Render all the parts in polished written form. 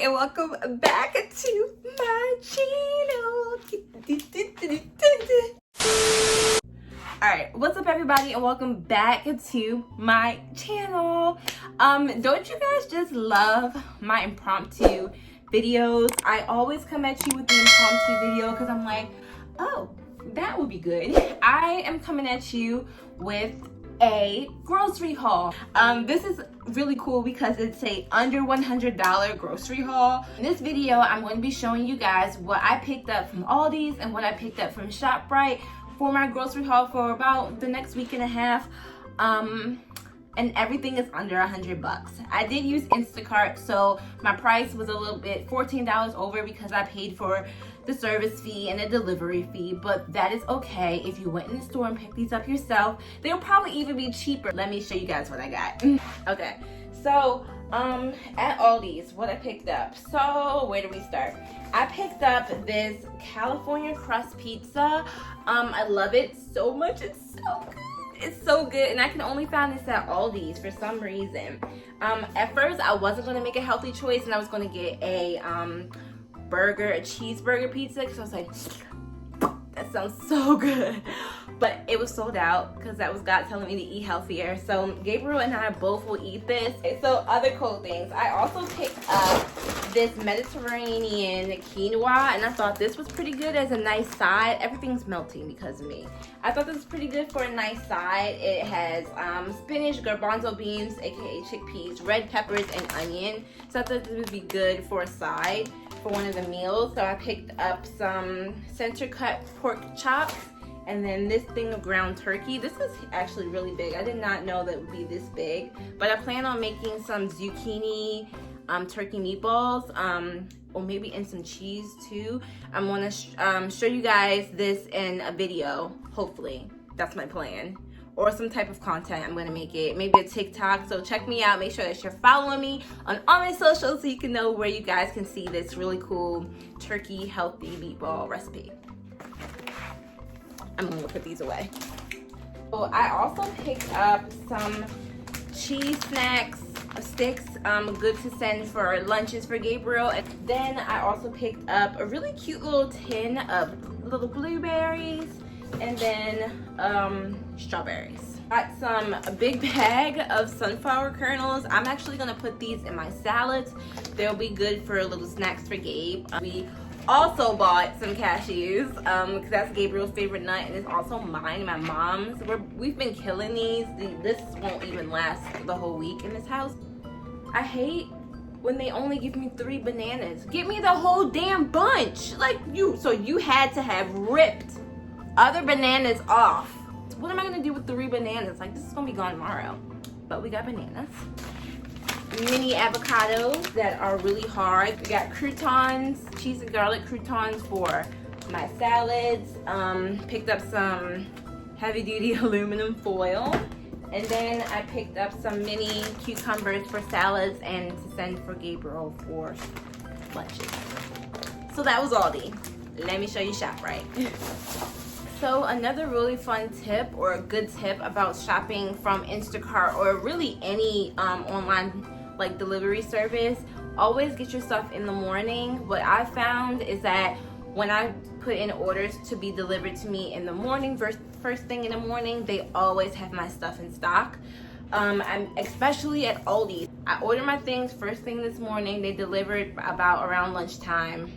and welcome back to my channel. Alright, what's up everybody and welcome back to my channel. Don't you guys just love my impromptu videos? I always come at you with an impromptu video because I'm like, oh, that would be good. I am coming at you with a grocery haul. This is really cool because it's a under $100 grocery haul. In this video, I'm going to be showing you guys what I picked up from Aldi's and what I picked up from ShopRite for my grocery haul for about the next week and a half. And everything is under $100. I did use Instacart, so my price was a little bit $14 over because I paid for the service fee and the delivery fee, but that is okay. If you went in the store and picked these up yourself, they'll probably even be cheaper. Let me show you guys what I got. Okay, so at Aldi's, what I picked up. So where do we start? I picked up this California crust pizza. I love it so much. It's so good. It's so good, and I can only find this at Aldi's for some reason. At first, I wasn't gonna make a healthy choice, and I was gonna get a cheeseburger pizza, because I was like, that sounds so good. But it was sold out because that was God telling me to eat healthier. So Gabriel and I both will eat this. So other cool things. I also picked up this Mediterranean quinoa, and I thought this was pretty good as a nice side. Everything's melting because of me. I thought this was pretty good for a nice side. It has spinach, garbanzo beans, aka chickpeas, red peppers, and onion. So I thought this would be good for a side for one of the meals. So I picked up some center cut pork chops, and then this thing of ground turkey. This is actually really big. I did not know that it would be this big, but I plan on making some zucchini turkey meatballs, or maybe in some cheese too. I'm gonna show you guys this in a video, hopefully. That's my plan. Or some type of content. I'm gonna make it, maybe a TikTok. So check me out. Make sure that you're following me on all my socials so you can know where you guys can see this really cool turkey healthy meatball recipe. I'm gonna put these away. So I also picked up some cheese snacks, sticks, good to send for lunches for Gabriel. And then I also picked up a really cute little tin of little blueberries, and then strawberries. Got a big bag of sunflower kernels. I'm actually gonna put these in my salads. They'll be good for little snacks for Gabe. We also bought some cashews because that's Gabriel's favorite nut, and it's also mine and my mom's. We've been killing these. This won't even last the whole week in this house. I hate when they only give me 3 bananas. Give me the whole damn bunch. So you had to have ripped other bananas off. What am I gonna do with 3 bananas? This is gonna be gone tomorrow. But we got bananas. Mini avocados that are really hard. We got croutons, cheese and garlic croutons for my salads. Picked up some heavy duty aluminum foil. And then I picked up some mini cucumbers for salads and to send for Gabriel for lunches. So that was Aldi. Let me show you ShopRite. So another really fun tip, or a good tip about shopping from Instacart or really any online delivery service, always get your stuff in the morning. What I found is that when I put in orders to be delivered to me in the morning, first thing in the morning, they always have my stuff in stock. Especially at Aldi. I ordered my things first thing this morning. They delivered around lunchtime.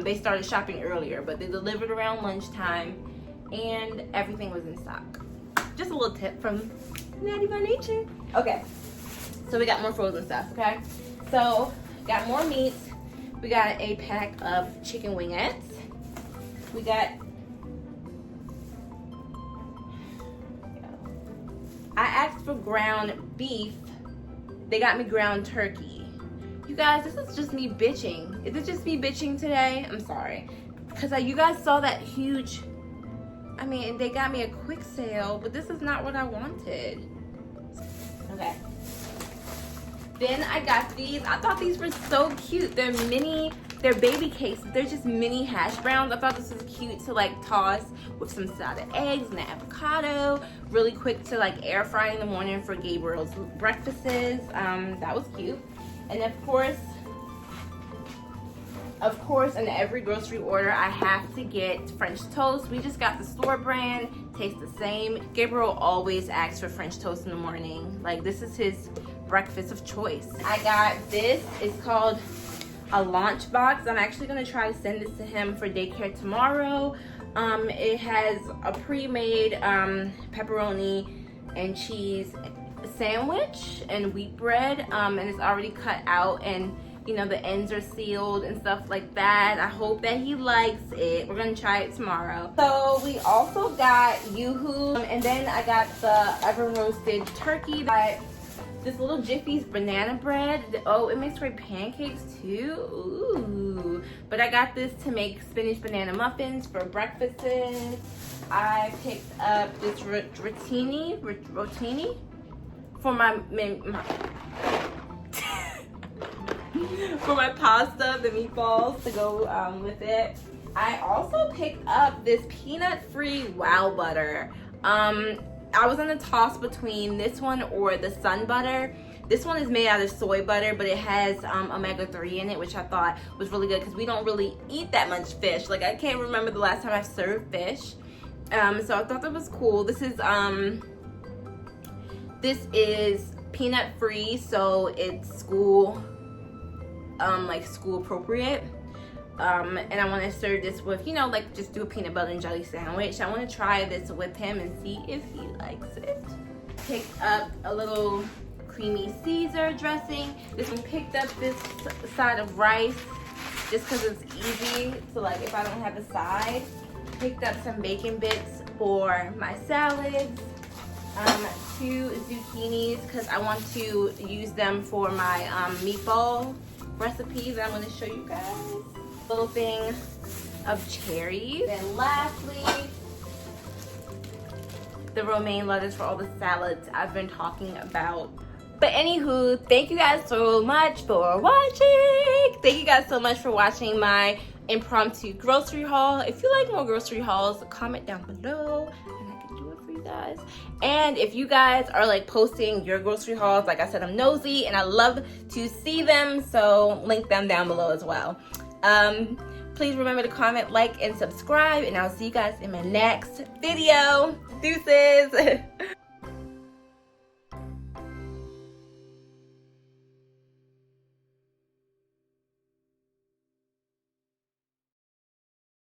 They started shopping earlier, but they delivered around lunchtime, and everything was in stock. Just a little tip from Natty by Nature. Okay, so we got more frozen stuff, okay? So, got more meats. We got a pack of chicken wingettes. We got, I asked for ground beef. They got me ground turkey. You guys, this is just me bitching. Is it just me bitching today? I'm sorry. Because you guys saw that huge, they got me a quick sale, but this is not what I wanted. Okay. Then I got these. I thought these were so cute. They're mini, they're baby cakes. They're just mini hash browns. I thought this was cute to toss with some salted eggs and an avocado. Really quick to air fry in the morning for Gabriel's breakfasts. That was cute. And of course, Of course, in every grocery order, I have to get French toast. We just got the store brand, tastes the same. Gabriel always asks for French toast in the morning. Like, this is his breakfast of choice. I got this, it's called a lunch box. I'm actually gonna try to send this to him for daycare tomorrow. It has a pre-made pepperoni and cheese sandwich and wheat bread, and it's already cut out, and you know, the ends are sealed and stuff like that. I hope that he likes it. We're gonna try it tomorrow. So we also got Yoo-hoo, and then I got the oven roasted turkey. Got this little Jiffy's banana bread. Oh, it makes great pancakes too. Ooh. But I got this to make spinach banana muffins for breakfasts. I picked up this rotini for my for my pasta, the meatballs to go with it. I also picked up this peanut-free Wow Butter. I was in a toss between this one or the Sun Butter. This one is made out of soy butter, but it has omega-3 in it, which I thought was really good because we don't really eat that much fish. Like, I can't remember the last time I've served fish. So I thought that was cool. This is peanut-free, so it's school appropriate. And I want to serve this with, you know, like just do a peanut butter and jelly sandwich. I want to try this with him and see if he likes it. Picked up a little creamy Caesar dressing. This one picked up this side of rice just because it's easy. So like if I don't have a side. Picked up some bacon bits for my salads. 2 zucchinis because I want to use them for my meatball recipes that I'm going to show you guys. Little thing of cherries. Then lastly, the romaine lettuce for all the salads I've been talking about. But anywho, thank you guys so much for watching. Thank you guys so much for watching my impromptu grocery haul. If you like more grocery hauls, comment down below and I can do it for you guys. And if you guys are like posting your grocery hauls, like I said, I'm nosy and I love to see them, so link them down below as well. Please remember to comment, like, and subscribe, and I'll see you guys in my next video. Deuces.